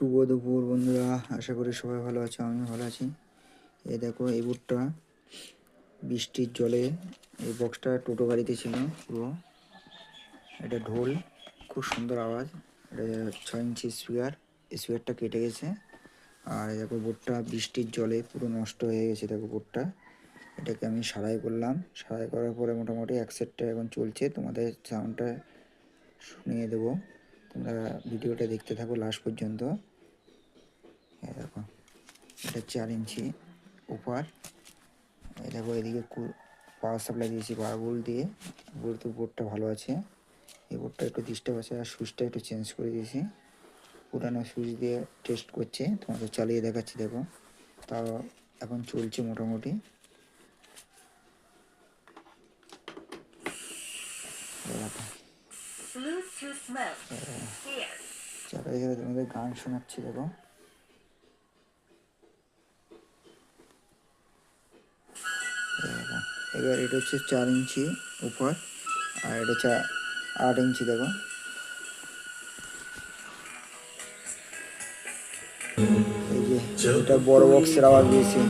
শুভ দুপুর বন্ধুরা, আশা করি সবাই ভালো আছে। আমি ভালো আছি। এই দেখো, এই বুটটা বৃষ্টির জলে এই বক্সটা টোটো গাড়িতে ছিল পুরো। এটা ঢোল, খুব সুন্দর আওয়াজ। এটা 6 ইঞ্চি স্পিকার, স্পিকারটা কেটে গেছে। আর দেখো বুটটা বৃষ্টির জলে পুরো নষ্ট হয়ে গেছে। দেখো বুটটা, এটাকে আমি সারাই করলাম। সারাই করার পরে মোটামুটি এক সেটটা এখন চলছে। তোমাদের সাউন্ডটা শুনিয়ে দেবো, তোমরা ভিডিওটা দেখতে থাকো লাস্ট পর্যন্ত। দেখো, এটা 4 ইঞ্চি উপর। এই দেখো, এদিকে পাওয়ার সাপ্লাই দিয়েছি পাওয়ার বোল্ট দিয়ে। ব্লুটুথ বোর্ডটা ভালো আছে। এই বোর্ডটা একটু ডিস্টার্ব আছে, আর সুইচটা একটু চেঞ্জ করে দিয়েছি। পুরানো সুইচ দিয়ে টেস্ট করছে, তোমাদের চালিয়ে দেখাচ্ছি। দেখো, তাও এখন চলছে মোটামুটি। চালিয়ে তোমাদের গান শোনাচ্ছি। দেখো, এবার এটা হচ্ছে 4 ইঞ্চি উপর, আর এটা হচ্ছে 8 ইঞ্চি। দেখো, এই যে এটা বড় বক্সের আওয়াজ দিয়েছি।